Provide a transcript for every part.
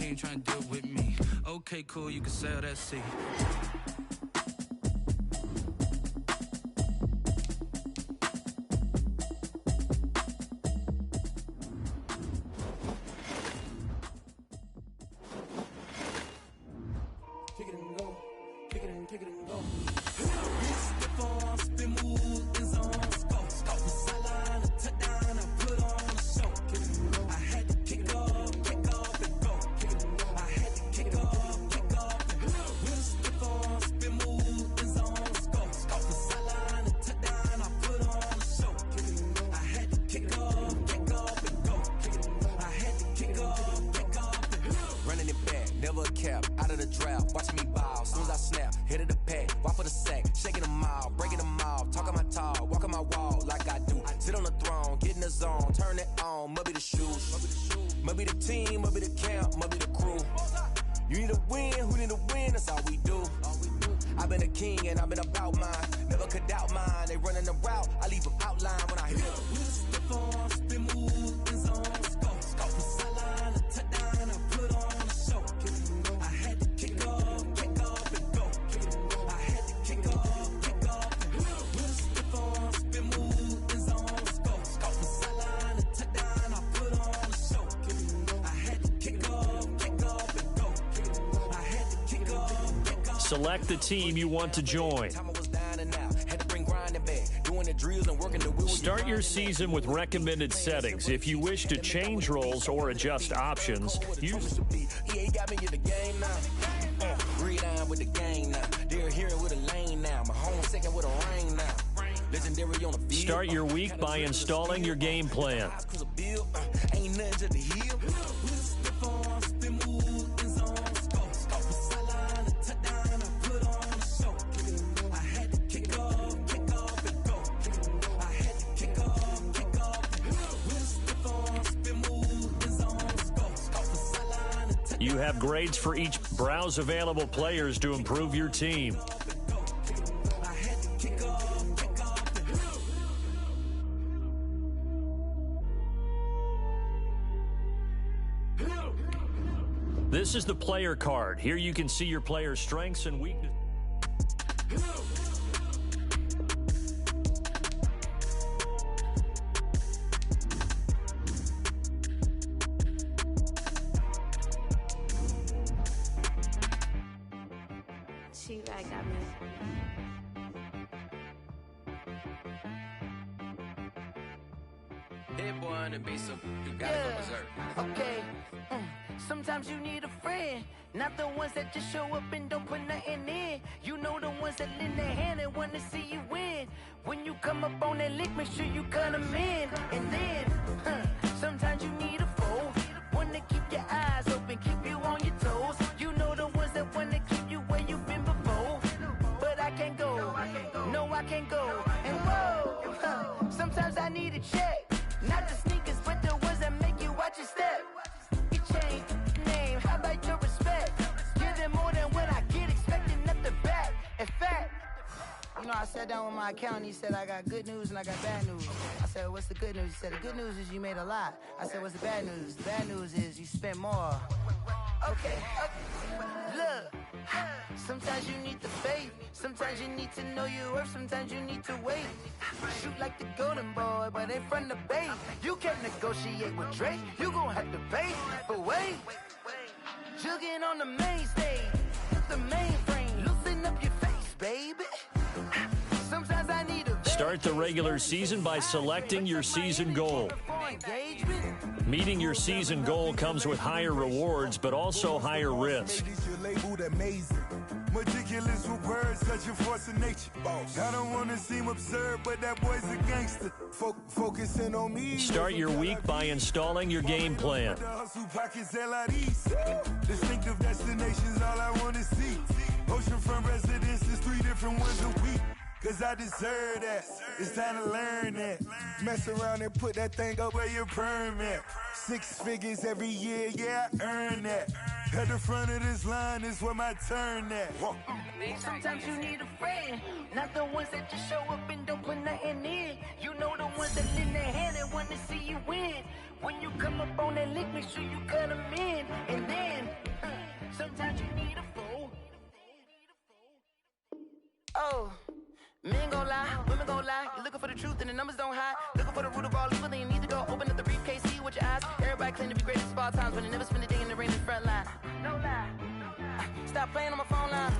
he ain't trying to deal with me. Okay, cool, you can sell that seat. Kick it and go, kick it and go. Out of the drought, watching me ball. Soon as I snap, hit of the pack, walk for the sack, shaking them all, breaking them off, talking my talk, walking my wall like I do. Sit on the throne, get in the zone, turn it on, must be the shoes, must be the team, must be the camp, must be the crew. You need a win, who need a win? That's all we do. I've been a king and I've been about mine, never could doubt mine. They running the route, I leave them outline when I hit them. Spin move, in zone, scope, sideline, a touchdown, I put on a show. Select the team you want to join. Start your season with recommended settings. If you wish to change roles or adjust options, use. Start your week by installing your game plan. You have grades for each. Browse available players to improve your team. This is the player card. Here you can see your player's strengths and weaknesses. Okay. Sometimes you need a friend, not the ones that just show up and don't put nothing in. You know the ones that lend their hand and want to see you win. When you come up on that lick, make sure you cut them in. And then, sometimes you need a foe, one to keep your eyes open, keep you on your toes. You know the ones that want to keep you where you've been before. But I can't go, no I can't go. And whoa, sometimes I need a check, not the sneakers, but the ones that make you watch your step. You change name, how about your respect? Give them more than what I get, expecting nothing back. In fact, you know, I sat down with my accountant, he said I got good news and I got bad news. I said, what's the good news? He said, the good news is you made a lot. I said, what's the bad news? The bad news is you spent more. Okay. Look, sometimes you need the faith, sometimes you need to know your worth, sometimes you need to wait. Shoot like the golden boy, but in front of bait. You can't negotiate with Drake, you gon' have to pay. But wait, jugging on the main stage, the mainframe, loosen up your face, baby. Sometimes I need a Start the regular season by selecting your season goal. Meeting your season goal comes with higher rewards, but also higher risk. Meticulous with words, such a force of nature. I don't want to seem absurd, but that boy's a gangster. Focusing on me. Start your week by installing your game plan. Distinctive destinations, all I want to see. Oceanfront residences, 3 different ones a week. Cause I deserve that. It's time to learn that. Mess around and put that thing up where your permit. 6 figures every year, yeah, I earn that. At the front of this line is where my turn at. Sometimes you need a friend, not the ones that just show up and don't put nothing in. You know the ones that lend their hand and want to see you win. When you come up on that lick, make sure you cut them in. And then Sometimes you need a fool. Oh, men gon' lie, women gon' lie. You're looking for the truth and the numbers don't hide. Looking for the root of all evil, then you need to go open up the briefcase, see with your eyes. Everybody claim to be greatest of all times, but they never spend a day in the rain in the front line. No lie. Stop playing on my phone line.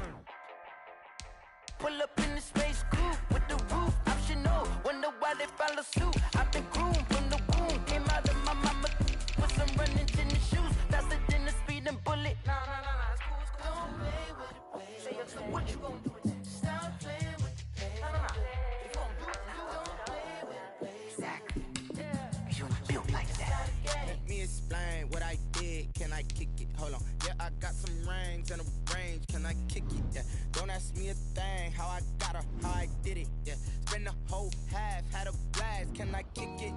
Pull up in the space coupe with the roof optional. Wonder why they follow suit. I've been groomed from the womb. Came out of my mama with some running tennis shoes. Faster than the speeding bullet. Nah, it's cool, it's cool. Don't play with it, play. Say so what you gon' do with it? Stop playing with it, play. Nah. If you gon' do it, don't play with it, play. Exactly. Yeah. You built like that. Let me explain what I did. Can I kick it? Hold on. Yeah, I got some rings and a range. Can I kick it? Yeah. Don't ask me a thing. How I got her, how I did it. Yeah. Spend the whole half, had a blast. Can I kick it?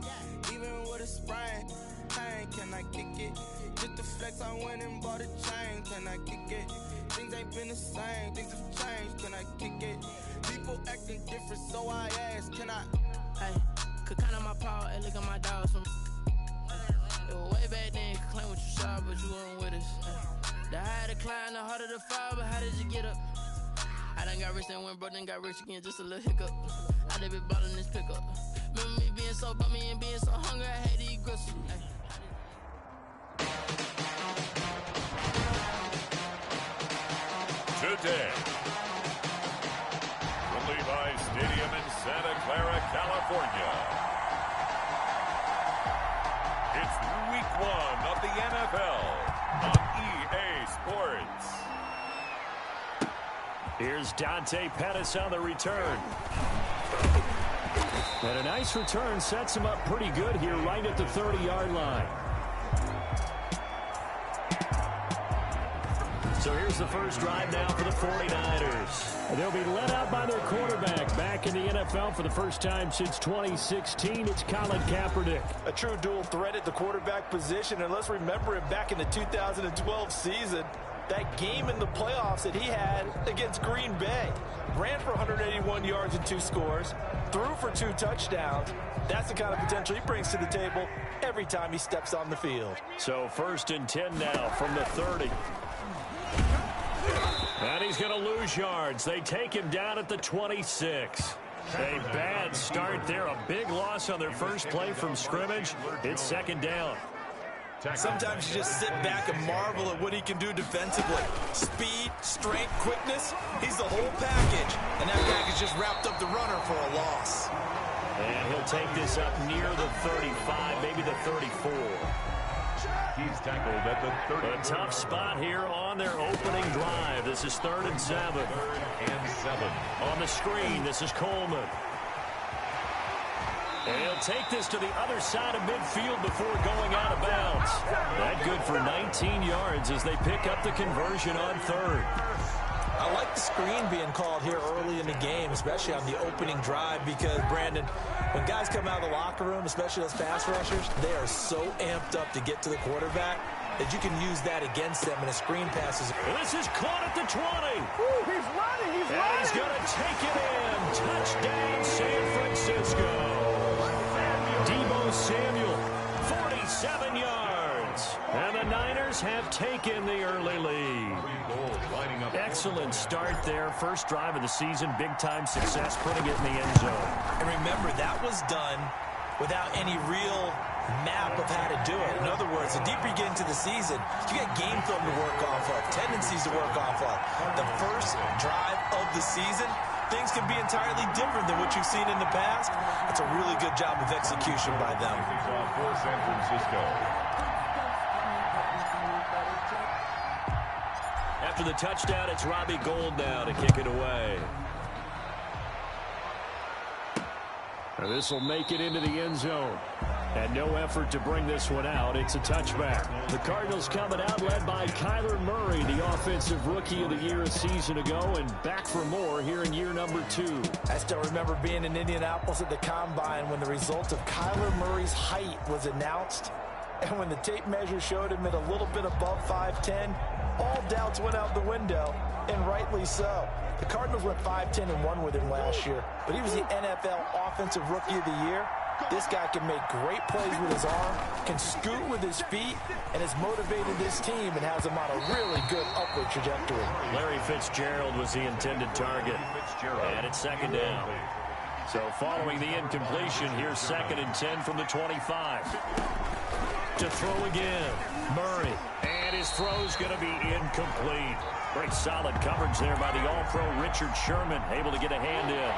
Even with a sprain, pain. Can I kick it? Just the flex, I went and bought a chain. Can I kick it? Things ain't been the same. Things have changed. Can I kick it? People acting different, so I ask. Can I? Hey, could count on my power and look at my dogs from. It was way back then, you could claim what you saw, but you weren't with us. The higher the climb, the harder the fall, but how did you get up? I done got rich and went broke, then got rich again, just a little hiccup. I done been ballin' this pickup. Remember me being so bummy and being so hungry, I had to eat gristle. Today, from Levi's Stadium in Santa Clara, California, it's Week 1 of the NFL on EA Sports. Here's Dante Pettis on the return. And a nice return sets him up pretty good here right at the 30-yard line. So here's the first drive now for the 49ers. They'll be led out by their quarterback. Back in the NFL for the first time since 2016, it's Colin Kaepernick. A true dual threat at the quarterback position. And let's remember him back in the 2012 season. That game in the playoffs that he had against Green Bay. Ran for 181 yards and 2 scores. Threw for 2 touchdowns. That's the kind of potential he brings to the table every time he steps on the field. So 1st and 10 now from the 30. And he's going to lose yards. They take him down at the 26. A bad start there. A big loss on their first play from scrimmage. It's 2nd down. Sometimes you just sit back and marvel at what he can do defensively. Speed, strength, quickness, he's the whole package. And that package just wrapped up the runner for a loss. And he'll take this up near the 35, maybe the 34. He's tackled at the 30. A tough spot here on their opening drive. This is 3rd and 7. 3rd and 7. On the screen, this is Coleman. And he'll take this to the other side of midfield before going out of bounds. That good for 19 yards as they pick up the conversion on 3rd. I like the screen being called here early in the game, especially on the opening drive, because, Brandon, when guys come out of the locker room, especially those pass rushers, they are so amped up to get to the quarterback that you can use that against them in a screen passes. This is caught at the 20. Ooh, he's running, he's running. He's going to take it in. Touchdown, San Francisco. Deebo Samuel, 47 yards. And the Niners have taken the early lead. Excellent start there. First drive of the season. Big-time success, putting it in the end zone. And remember, that was done without any real map of how to do it. In other words, the deeper you get into the season, you got game film to work off of, tendencies to work off of. The first drive of the season, things can be entirely different than what you've seen in the past. It's a really good job of execution by them. For San Francisco. After the touchdown, it's Robbie Gould now to kick it away. This will make it into the end zone. And no effort to bring this one out. It's a touchback. The Cardinals coming out led by Kyler Murray, the offensive rookie of the year a season ago, and back for more here in year number 2. I still remember being in Indianapolis at the Combine when the result of Kyler Murray's height was announced. And when the tape measure showed him at a little bit above 5'10", all doubts went out the window, and rightly so. The Cardinals went 5-10-1 with him last year, but he was the NFL Offensive Rookie of the Year. This guy can make great plays with his arm, can scoot with his feet, and has motivated this team and has them on a really good upward trajectory. Larry Fitzgerald was the intended target. And it's second down. So following the incompletion, here's 2nd and 10 from the 25. To throw again, Murray. And his throw's going to be incomplete. Great solid coverage there by the All-Pro Richard Sherman, able to get a hand in.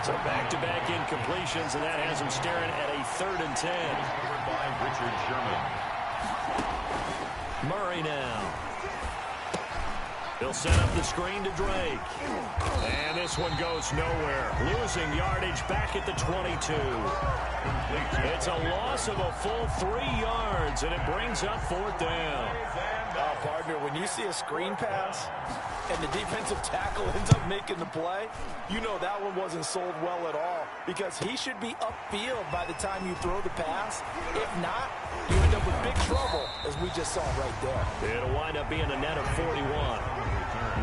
So back-to-back incompletions, and that has him staring at a 3rd and 10. By Richard Sherman. Murray now. He'll set up the screen to Drake. And this one goes nowhere. Losing yardage back at the 22. It's a loss of a full 3 yards, and it brings up 4th down. Partner, when you see a screen pass and the defensive tackle ends up making the play, you know that one wasn't sold well at all, because he should be upfield by the time you throw the pass. If not, you end up with big trouble, as we just saw right there. It'll wind up being a net of 41.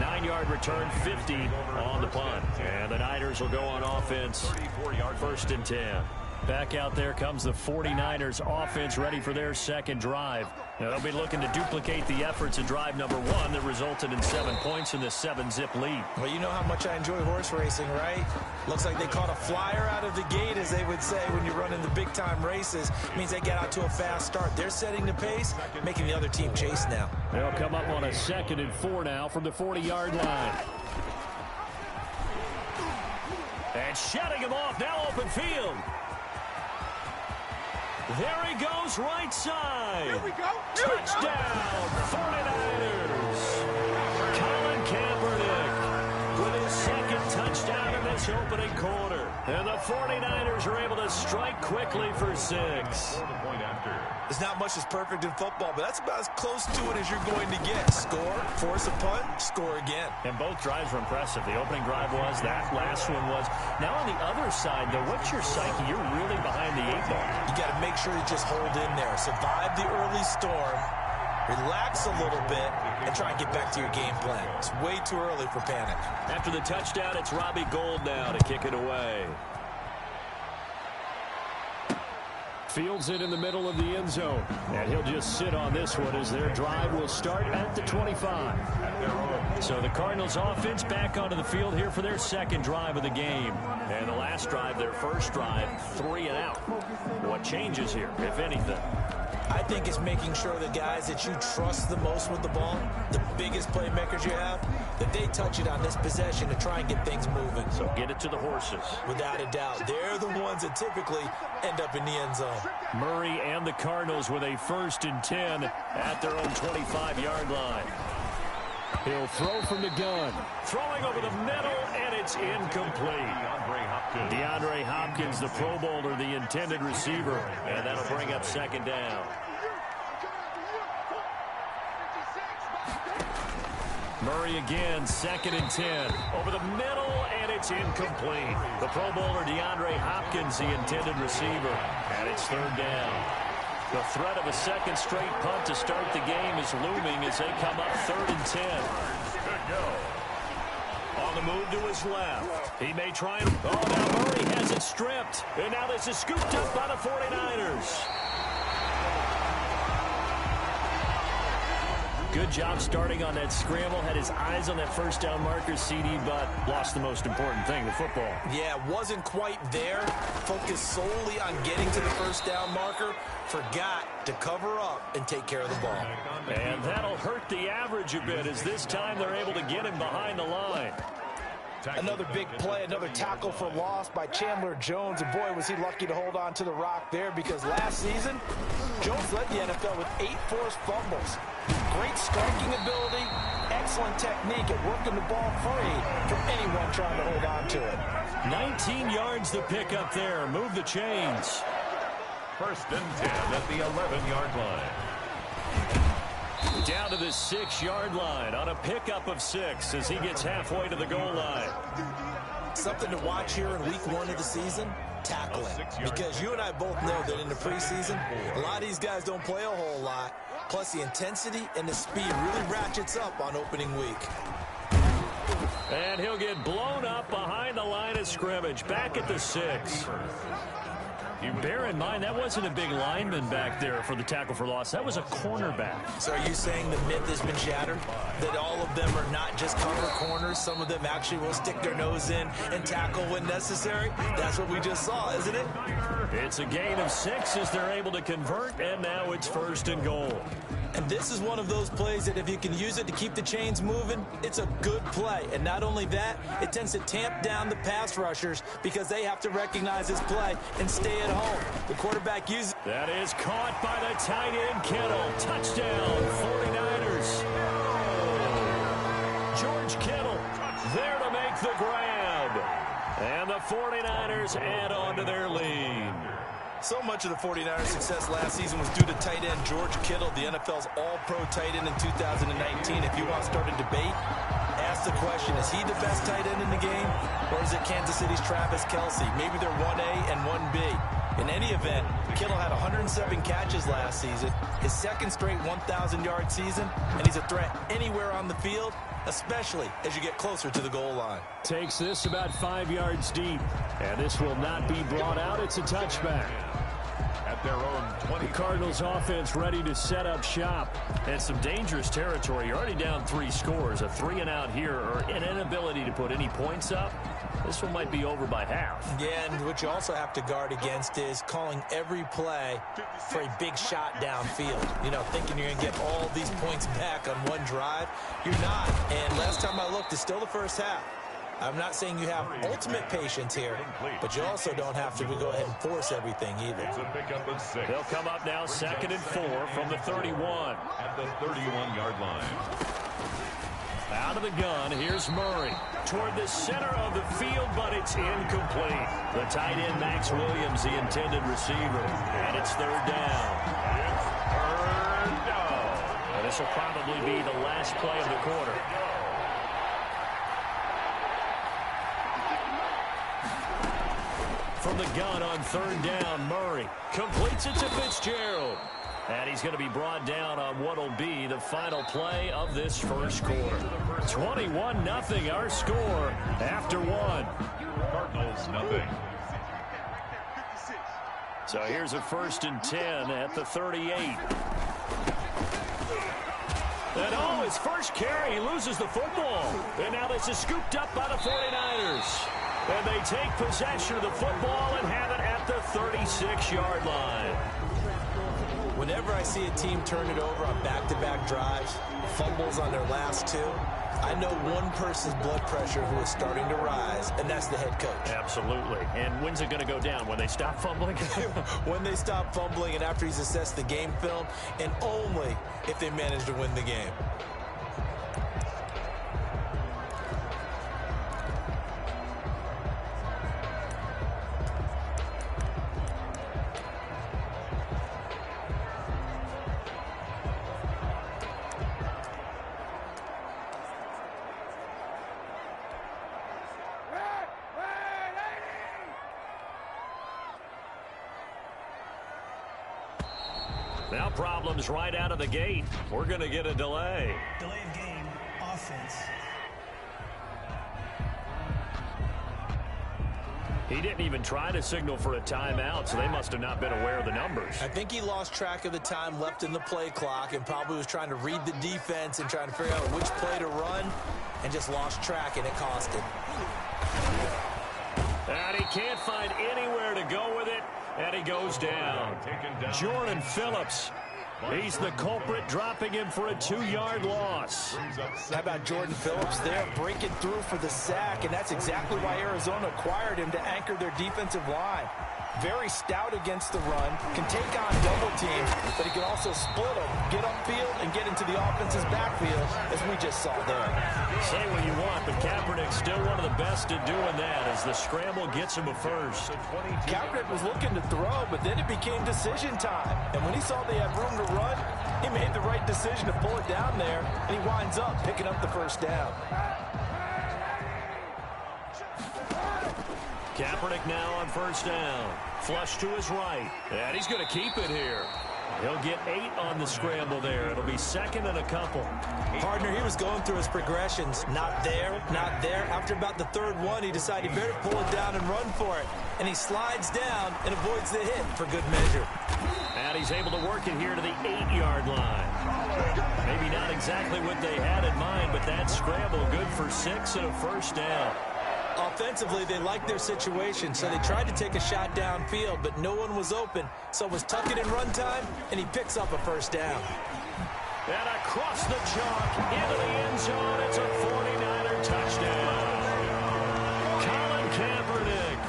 9-yard return, 50 on the punt. And the Niners will go on offense. 1st and 10. Back out there comes the 49ers offense, ready for their 2nd drive. Now, they'll be looking to duplicate the efforts of drive number 1 that resulted in 7 points in this 7-zip lead. Well, you know how much I enjoy horse racing, right? Looks like they caught a flyer out of the gate, as they would say when you're running the big-time races. It means they get out to a fast start. They're setting the pace, making the other team chase now. They'll come up on a 2nd and 4 now from the 40-yard line. And shutting him off, now open field. There he goes, right side. Here we go. Touchdown, 49ers. Colin Kaepernick with his 2nd touchdown in this opening quarter. And the 49ers are able to strike quickly for 6. There's not much that's perfect in football, but that's about as close to it as you're going to get. Score, force a punt, score again. And both drives were impressive. The opening drive was, that last one was. Now on the other side, though, what's your psyche? You're really behind the 8 ball. You got to make sure you just hold in there. Survive the early storm, relax a little bit, and try and get back to your game plan. It's way too early for panic. After the touchdown, it's Robbie Gould now to kick it away. Fields it in the middle of the end zone. And he'll just sit on this one as their drive will start at the 25. So the Cardinals offense back onto the field here for their 2nd drive of the game. And the last drive, their 1st drive, 3 and out. What changes here, if anything? I think it's making sure the guys that you trust the most with the ball, the biggest playmakers you have, that they touch it on this possession to try and get things moving. So get it to the horses. Without a doubt. They're the ones that typically end up in the end zone. Murray and the Cardinals with a 1st and 10 at their own 25-yard line. He'll throw from the gun. Throwing over the middle, and it's incomplete. DeAndre Hopkins, the Pro Bowler, the intended receiver. And that'll bring up 2nd down. Murray again, 2nd and 10. Over the middle, and it's incomplete. The Pro Bowler, DeAndre Hopkins, the intended receiver. And it's 3rd down. The threat of a 2nd straight punt to start the game is looming as they come up 3rd and 10. Good go. On the move to his left. He may try and... Oh, now Murray has it stripped. And now this is scooped up by the 49ers. Good job starting on that scramble. Had his eyes on that 1st down marker, CD, but lost the most important thing, the football. Yeah, wasn't quite there. Focused solely on getting to the 1st down marker. Forgot to cover up and take care of the ball. And that'll hurt the average a bit as this time they're able to get him behind the line. Another big play, another tackle for loss by Chandler Jones. And boy, was he lucky to hold on to the rock there, because last season, Jones led the NFL with 8 forced fumbles. Great striking ability, excellent technique at working the ball free from anyone trying to hold on to it. 19 yards to pick up there. Move the chains. 1st and 10 at the 11-yard line. Down to the 6-yard line on a pickup of 6 as he gets halfway to the goal line. Something to watch here in week 1 of the season, tackling. Because you and I both know that in the preseason, a lot of these guys don't play a whole lot. Plus the intensity and the speed really ratchets up on opening week. And he'll get blown up behind the line of scrimmage, back at the 6. Bear in mind, that wasn't a big lineman back there for the tackle for loss. That was a cornerback. So are you saying the myth has been shattered? That all of them are not just cover corners? Some of them actually will stick their nose in and tackle when necessary? That's what we just saw, isn't it? It's a gain of 6 as they're able to convert, and now it's 1st and goal. And this is one of those plays that if you can use it to keep the chains moving, it's a good play. And not only that, it tends to tamp down the pass rushers because they have to recognize this play and stay at home. The quarterback uses. That is caught by the tight end, Kittle. Touchdown, 49ers. George Kittle there to make the grab. And the 49ers add on to their lead. So much of the 49ers' success last season was due to tight end George Kittle, the NFL's all-pro tight end in 2019. If you want to start a debate, ask the question, is he the best tight end in the game? Or is it Kansas City's Travis Kelce? Maybe they're 1A and 1B. In any event, Kittle had 107 catches last season, his second straight 1,000-yard season, and he's a threat anywhere on the field, especially as you get closer to the goal line. Takes this about 5 yards deep, and this will not be brought out. It's a touchback. At their own 20. The Cardinals offense ready to set up shop. And some dangerous territory. You're already down 3 scores. A 3-and-out here, or an inability to put any points up. This one might be over by half. Yeah, and what you also have to guard against is calling every play for a big shot downfield. You know, thinking you're going to get all these points back on one drive. You're not. And last time I looked, it's still the first half. I'm not saying you have ultimate patience here, but you also don't have to go ahead and force everything either. They'll come up now 2nd and 4 from the 31. At the 31-yard line. Out of the gun, here's Murray. Toward the center of the field, but it's incomplete. The tight end, Max Williams, the intended receiver. And it's 3rd down. It's 3rd down. And this will probably be the last play of the quarter. From the gun on 3rd down, Murray completes it to Fitzgerald. And he's going to be brought down on what will be the final play of this first quarter. 21-0 our score after 1. Cardinals nothing. So here's a 1st and 10 at the 38. And his first carry, he loses the football. And now this is scooped up by the 49ers. And they take possession of the football and have it at the 36-yard line. Whenever I see a team turn it over on back-to-back drives, fumbles on their last 2, I know one person's blood pressure who is starting to rise, and that's the head coach. Absolutely. And when's it going to go down? When they stop fumbling? When they stop fumbling and after he's assessed the game film, and only if they manage to win the game. Now problems right out of the gate. We're going to get a delay. Delay of game, offense. He didn't even try to signal for a timeout, so they must have not been aware of the numbers. I think he lost track of the time left in the play clock and probably was trying to read the defense and trying to figure out which play to run and just lost track, and it cost him. And he can't find anywhere to go with it, and he goes down. Jordan Phillips, he's the culprit, dropping him for a 2-yard loss. How about Jordan Phillips there breaking through for the sack, and that's exactly why Arizona acquired him, to anchor their defensive line. Very stout against the run, can take on double teams, but he can also split them, get upfield, and get into the offense's backfield, as we just saw there. Say what you want, but Kaepernick's still one of the best at doing that as the scramble gets him a first. Kaepernick was looking to throw, but then it became decision time. And when he saw they had room to run, he made the right decision to pull it down there, and he winds up picking up the first down. Kaepernick now on 1st down. Flush to his right. And he's going to keep it here. He'll get 8 on the scramble there. It'll be second and a couple. Partner, he was going through his progressions. Not there, not there. After about the third one, he decided he better pull it down and run for it. And he slides down and avoids the hit for good measure. And he's able to work it here to the 8-yard line. Maybe not exactly what they had in mind, but that scramble good for 6 and a first down. Offensively, they liked their situation, so they tried to take a shot downfield, but no one was open. So it was tuck it in run time, and he picks up a first down. And across the chalk into the end zone, it's a 49er touchdown. Colin Kaepernick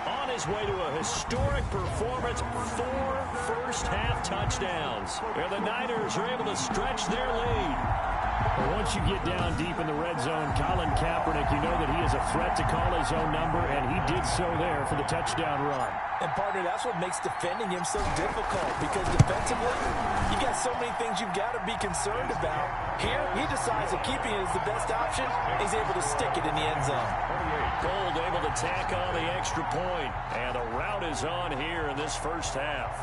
on his way to a historic performance, 4 first-half touchdowns. And the Niners are able to stretch their lead. Well, once you get down deep in the red zone, Colin Kaepernick, you know that he is a threat to call his own number, and he did so there for the touchdown run. And, partner, that's what makes defending him so difficult, because defensively, you got so many things you've got to be concerned about. Here, he decides that keeping it is the best option. He's able to stick it in the end zone. Gold able to tack on the extra point, and the route is on here in this first half.